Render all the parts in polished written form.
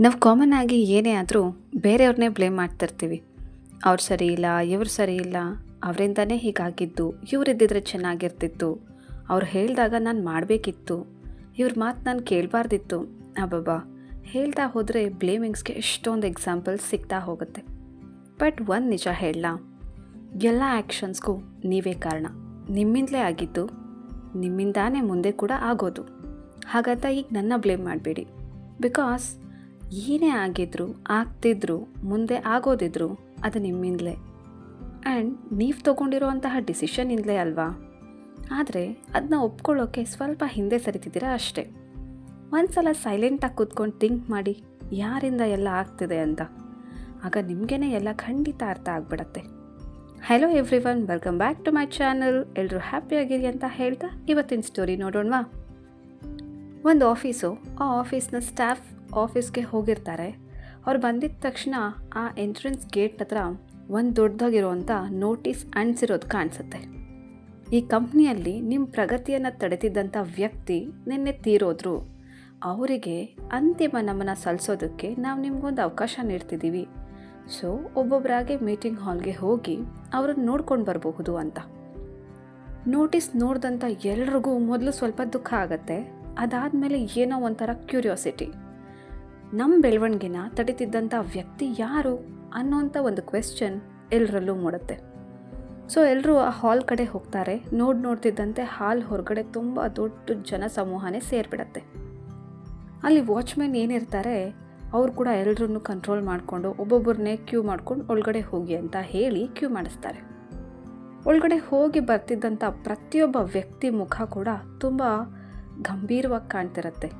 ನಾವು ಕಾಮನ್ ಆಗಿ ಏನೇ ಆದರೂ ಬೇರೆಯವ್ರನ್ನೇ ಬ್ಲೇಮ್ ಮಾಡ್ತಿರ್ತೀವಿ. ಅವ್ರು ಸರಿ ಇಲ್ಲ, ಇವ್ರು ಸರಿ ಇಲ್ಲ, ಅವರಿಂದನೇ ಹೀಗಾಗಿದ್ದು, ಇವರಿದ್ದಿದ್ರೆ ಚೆನ್ನಾಗಿರ್ತಿತ್ತು, ಅವ್ರು ಹೇಳಿದಾಗ ನಾನು ಮಾಡಬೇಕಿತ್ತು, ಇವ್ರ ಮಾತು ನಾನು ಕೇಳಬಾರ್ದಿತ್ತು. ಅಬ್ಬಬ್ಬಾ, ಹೇಳ್ತಾ ಹೋದರೆ ಬ್ಲೇಮಿಂಗ್ಸ್ಗೆ ಎಷ್ಟೊಂದು ಎಕ್ಸಾಂಪಲ್ಸ್ ಸಿಗ್ತಾ ಹೋಗುತ್ತೆ. ಬಟ್ ಒಂದು ನಿಜ ಹೇಳಲಾ, ಎಲ್ಲ ಆ್ಯಕ್ಷನ್ಸ್ಗೂ ನೀವೇ ಕಾರಣ. ನಿಮ್ಮಿಂದಲೇ ಆಗಿದ್ದು, ನಿಮ್ಮಿಂದಾನೇ ಮುಂದೆ ಕೂಡ ಆಗೋದು. ಹಾಗಂತ ಈಗ ನನ್ನ ಬ್ಲೇಮ್ ಮಾಡಬೇಡಿ. ಬಿಕಾಸ್ ಏನೇ ಆಗಿದ್ರು, ಆಗ್ತಿದ್ರು, ಮುಂದೆ ಆಗೋದಿದ್ರು ಅದು ನಿಮ್ಮಿಂದಲೇ. ಆ್ಯಂಡ್ ನೀವು ತೊಗೊಂಡಿರುವಂತಹ ಡಿಸಿಷನ್ನಿಂದಲೇ ಅಲ್ವಾ. ಆದರೆ ಅದನ್ನ ಒಪ್ಕೊಳ್ಳೋಕ್ಕೆ ಸ್ವಲ್ಪ ಹಿಂದೆ ಸರಿತಿದ್ದೀರಾ ಅಷ್ಟೇ. ಒಂದು ಸಲ ಸೈಲೆಂಟಾಗಿ ಕೂತ್ಕೊಂಡು ಥಿಂಕ್ ಮಾಡಿ ಯಾರಿಂದ ಎಲ್ಲ ಆಗ್ತಿದೆ ಅಂತ. ಆಗ ನಿಮಗೇ ಎಲ್ಲ ಖಂಡಿತ ಅರ್ಥ ಆಗಿಬಿಡತ್ತೆ. Hello everyone, welcome back to my channel. ಎಲ್ಲರೂ ಹ್ಯಾಪಿಯಾಗಿರಿ ಅಂತ ಹೇಳ್ತಾ ಇವತ್ತಿನ ಸ್ಟೋರಿ ನೋಡೋಣವಾ. ಒಂದು ಆಫೀಸು, ಆ ಆಫೀಸ್ನ ಸ್ಟಾಫ್ ಆಫೀಸ್ಗೆ ಹೋಗಿರ್ತಾರೆ. ಅವ್ರು ಬಂದಿದ್ದ ತಕ್ಷಣ ಆ ಎಂಟ್ರೆನ್ಸ್ ಗೇಟ್ ಹತ್ರ ಒಂದು ದೊಡ್ಡದಾಗಿರುವಂಥ ನೋಟಿಸ್ ಅಂಟಿಸಿರೋದು ಕಾಣಿಸುತ್ತೆ. ಈ ಕಂಪ್ನಿಯಲ್ಲಿ ನಿಮ್ಮ ಪ್ರಗತಿಯನ್ನು ತಡೆದಿದ್ದಂಥ ವ್ಯಕ್ತಿ ನಿನ್ನೆ ತೀರೋದ್ರು. ಅವರಿಗೆ ಅಂತಿಮ ನಮನ ಸಲ್ಲಿಸೋದಕ್ಕೆ ನಾವು ನಿಮಗೊಂದು ಅವಕಾಶ ನೀಡ್ತಿದ್ದೀವಿ. ಸೊ ಒಬ್ಬೊಬ್ಬರಾಗೆ ಮೀಟಿಂಗ್ ಹಾಲ್ಗೆ ಹೋಗಿ ಅವ್ರನ್ನ ನೋಡ್ಕೊಂಡು ಬರಬಹುದು ಅಂತ. ನೋಟಿಸ್ ನೋಡಿದಂಥ ಎಲ್ರಿಗೂ ಮೊದಲು ಸ್ವಲ್ಪ ದುಃಖ ಆಗುತ್ತೆ. ಅದಾದಮೇಲೆ ಏನೋ ಒಂಥರ ಕ್ಯೂರಿಯಾಸಿಟಿ. ನಮ್ಮ ಬೆಳವಣಿಗೆನ ತಡೀತಿದ್ದಂಥ ವ್ಯಕ್ತಿ ಯಾರು ಅನ್ನೋಂಥ ಒಂದು ಕ್ವೆಶ್ಚನ್ ಎಲ್ಲರಲ್ಲೂ ಮೂಡುತ್ತೆ. ಸೊ ಎಲ್ಲರೂ ಆ ಹಾಲ್ ಕಡೆ ಹೋಗ್ತಾರೆ. ನೋಡ್ತಿದ್ದಂತೆ ಹಾಲ್ ಹೊರಗಡೆ ತುಂಬ ದೊಡ್ಡ ಜನಸಮೂಹನೇ ಸೇರಿಬಿಡತ್ತೆ. ಅಲ್ಲಿ ವಾಚ್ಮೆನ್ ಏನಿರ್ತಾರೆ ಅವ್ರು ಕೂಡ ಎಲ್ಲರನ್ನೂ ಕಂಟ್ರೋಲ್ ಮಾಡಿಕೊಂಡು ಒಬ್ಬೊಬ್ಬರನ್ನೇ ಕ್ಯೂ ಮಾಡ್ಕೊಂಡು ಒಳಗಡೆ ಹೋಗಿ ಅಂತ ಹೇಳಿ ಕ್ಯೂ ಮಾಡಿಸ್ತಾರೆ. ಒಳಗಡೆ ಹೋಗಿ ಬರ್ತಿದ್ದಂಥ ಪ್ರತಿಯೊಬ್ಬ ವ್ಯಕ್ತಿ ಮುಖ ಕೂಡ ತುಂಬ ಗಂಭೀರವಾಗಿ ಕಾಣ್ತಿರತ್ತೆ.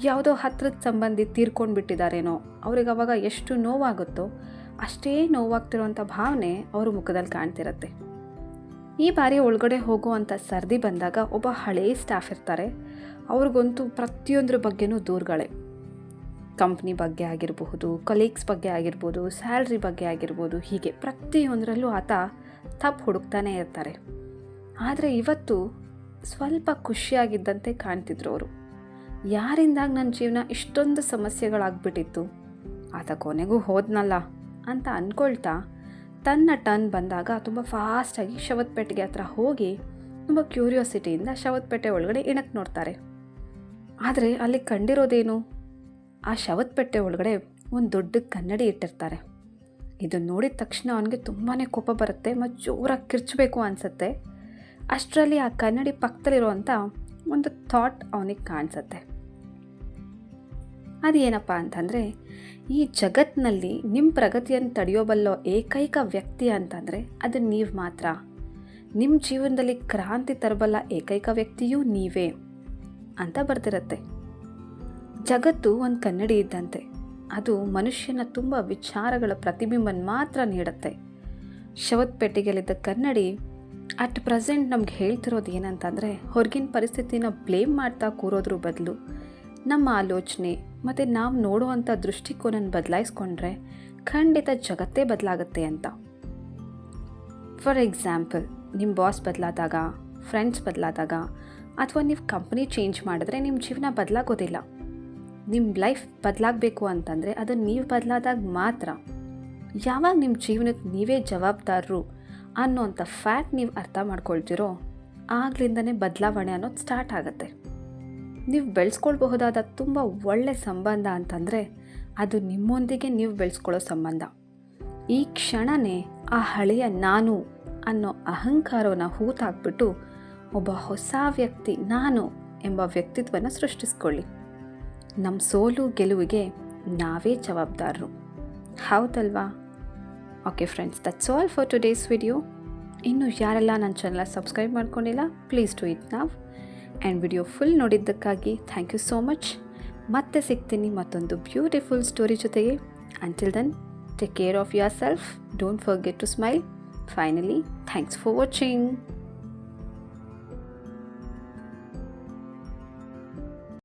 ಯಾವುದೋ ಹತ್ರದ ಸಂಬಂಧಿ ತೀರ್ಕೊಂಡು ಬಿಟ್ಟಿದ್ದಾರೇನೋ, ಅವ್ರಿಗೆ ಅವಾಗ ಎಷ್ಟು ನೋವಾಗುತ್ತೋ ಅಷ್ಟೇ ನೋವಾಗ್ತಿರೋಂಥ ಭಾವನೆ ಅವ್ರ ಮುಖದಲ್ಲಿ ಕಾಣ್ತಿರತ್ತೆ. ಈ ಬಾರಿ ಒಳಗಡೆ ಹೋಗುವಂಥ ಸರ್ದಿ ಬಂದಾಗ ಒಬ್ಬ ಹಳೇ ಸ್ಟಾಫ್ ಇರ್ತಾರೆ. ಅವ್ರಿಗಂತೂ ಪ್ರತಿಯೊಂದ್ರ ಬಗ್ಗೆನೂ ದೂರುಗಳೇ. ಕಂಪ್ನಿ ಬಗ್ಗೆ ಆಗಿರಬಹುದು, ಕಲೀಗ್ಸ್ ಬಗ್ಗೆ ಆಗಿರ್ಬೋದು, ಸ್ಯಾಲ್ರಿ ಬಗ್ಗೆ ಆಗಿರ್ಬೋದು, ಹೀಗೆ ಪ್ರತಿಯೊಂದರಲ್ಲೂ ಆತ ತಪ್ಪು ಹುಡುಕ್ತಾನೇ ಇರ್ತಾರೆ. ಆದರೆ ಇವತ್ತು ಸ್ವಲ್ಪ ಖುಷಿಯಾಗಿದ್ದಂತೆ ಕಾಣ್ತಿದ್ರು ಅವರು. ಯಾರಿಂದಾಗ ನನ್ನ ಜೀವನ ಇಷ್ಟೊಂದು ಸಮಸ್ಯೆಗಳಾಗ್ಬಿಟ್ಟಿತ್ತು, ಆತ ಕೊನೆಗೂ ಹೋದ್ನಲ್ಲ ಅಂತ ಅಂದ್ಕೊಳ್ತಾ ತನ್ನ ಟರ್ನ್ ಬಂದಾಗ ತುಂಬ ಫಾಸ್ಟಾಗಿ ಶವತ್ಪೇಟೆಗೆ ಹತ್ರ ಹೋಗಿ ತುಂಬ ಕ್ಯೂರಿಯಾಸಿಟಿಯಿಂದ ಶವತ್ಪೇಟೆ ಒಳಗಡೆ ಇಣಕ್ಕೆ ನೋಡ್ತಾರೆ. ಆದರೆ ಅಲ್ಲಿ ಕಂಡಿರೋದೇನು, ಆ ಶವತ್ಪೇಟೆ ಒಳಗಡೆ ಒಂದು ದೊಡ್ಡ ಕನ್ನಡಿ ಇಟ್ಟಿರ್ತಾರೆ. ಇದನ್ನು ನೋಡಿದ ತಕ್ಷಣ ಅವನಿಗೆ ತುಂಬಾ ಕೋಪ ಬರುತ್ತೆ ಮತ್ತು ಜೋರಾಗಿ ಕಿರ್ಚಬೇಕು ಅನಿಸುತ್ತೆ. ಅಷ್ಟರಲ್ಲಿ ಆ ಕನ್ನಡಿ ಪಕ್ಕದಲ್ಲಿರುವಂಥ ಒಂದು ಥಾಟ್ ಅವನಿಗೆ ಕಾಣಿಸುತ್ತೆ. ಅದೇನಪ್ಪ ಅಂತಂದರೆ, ಈ ಜಗತ್ತಿನಲ್ಲಿ ನಿಮ್ಮ ಪ್ರಗತಿಯನ್ನು ತಡೆಯೋಬಲ್ಲೋ ಏಕೈಕ ವ್ಯಕ್ತಿ ಅಂತಂದರೆ ಅದು ನೀವು ಮಾತ್ರ. ನಿಮ್ಮ ಜೀವನದಲ್ಲಿ ಕ್ರಾಂತಿ ತರಬಲ್ಲ ಏಕೈಕ ವ್ಯಕ್ತಿಯೂ ನೀವೇ ಅಂತ ಬರ್ತಿರತ್ತೆ. ಜಗತ್ತು ಒಂದು ಕನ್ನಡಿ ಇದ್ದಂತೆ. ಅದು ಮನುಷ್ಯನ ತುಂಬ ವಿಚಾರಗಳ ಪ್ರತಿಬಿಂಬನ ಮಾತ್ರ ನೀಡುತ್ತೆ. ಶವತ್ಪೇಟೆಗೆಲ್ಲಿದ್ದ ಕನ್ನಡಿ ಅಟ್ ಪ್ರೆಸೆಂಟ್ ನಮ್ಗೆ ಹೇಳ್ತಿರೋದು ಏನಂತಂದರೆ, ಹೊರಗಿನ ಪರಿಸ್ಥಿತಿನ ಬ್ಲೇಮ್ ಮಾಡ್ತಾ ಕೂರೋದ್ರ ಬದಲು ನಮ್ಮ ಆಲೋಚನೆ ಮತ್ತು ನಾವು ನೋಡುವಂಥ ದೃಷ್ಟಿಕೋನನ ಬದಲಾಯಿಸ್ಕೊಂಡ್ರೆ ಖಂಡಿತ ಜಗತ್ತೇ ಬದಲಾಗುತ್ತೆ ಅಂತ. ಫಾರ್ ಎಕ್ಸಾಂಪಲ್, ನಿಮ್ಮ ಬಾಸ್ ಬದಲಾದಾಗ, ಫ್ರೆಂಡ್ಸ್ ಬದಲಾದಾಗ, ಅಥವಾ ನೀವು ಕಂಪ್ನಿ ಚೇಂಜ್ ಮಾಡಿದ್ರೆ ನಿಮ್ಮ ಜೀವನ ಬದಲಾಗೋದಿಲ್ಲ. ನಿಮ್ಮ ಲೈಫ್ ಬದಲಾಗಬೇಕು ಅಂತಂದರೆ ಅದು ನೀವು ಬದಲಾದಾಗ ಮಾತ್ರ. ಯಾವಾಗ ನಿಮ್ಮ ಜೀವನಕ್ಕೆ ನೀವೇ ಜವಾಬ್ದಾರರು ಅನ್ನೋಂಥ ಫ್ಯಾಕ್ಟ್ ನೀವು ಅರ್ಥ ಮಾಡ್ಕೊಳ್ತಿರೋ ಆಗ್ಲಿಂದನೇ ಬದಲಾವಣೆ ಅನ್ನೋದು ಸ್ಟಾರ್ಟ್ ಆಗುತ್ತೆ. ನೀವು ಬೆಳೆಸ್ಕೊಳ್ಬಹುದಾದ ತುಂಬ ಒಳ್ಳೆಯ ಸಂಬಂಧ ಅಂತಂದರೆ ಅದು ನಿಮ್ಮೊಂದಿಗೆ ನೀವು ಬೆಳೆಸ್ಕೊಳ್ಳೋ ಸಂಬಂಧ. ಈ ಕ್ಷಣವೇ ಆ ಹಳೆಯ ನಾನು ಅನ್ನೋ ಅಹಂಕಾರವನ್ನು ಹೂತಾಕ್ಬಿಟ್ಟು ಒಬ್ಬ ಹೊಸ ವ್ಯಕ್ತಿ ನಾನು ಎಂಬ ವ್ಯಕ್ತಿತ್ವನ ಸೃಷ್ಟಿಸ್ಕೊಳ್ಳಿ. ನಮ್ಮ ಸೋಲು ಗೆಲುವಿಗೆ ನಾವೇ ಜವಾಬ್ದಾರರು, ಹೌದಲ್ವಾ? Okay friends, that's all for today's video. ಇನ್ನು ಯಾರೆಲ್ಲ ನನ್ನ ಚಾನಲ್ ಸಬ್ಸ್ಕ್ರೈಬ್ ಮಾಡ್ಕೊಂಡಿಲ್ಲ, please do it now. And video full ನೋಡಿದ್ದಕ್ಕಾಗಿ ಥ್ಯಾಂಕ್ ಯು ಸೋ ಮಚ್. ಮತ್ತೆ ಸಿಗ್ತೀನಿ ಮತ್ತೊಂದು ಬ್ಯೂಟಿಫುಲ್ ಸ್ಟೋರಿ ಜೊತೆಗೆ. Until then, take care of yourself. Don't forget to smile. Finally, thanks for watching.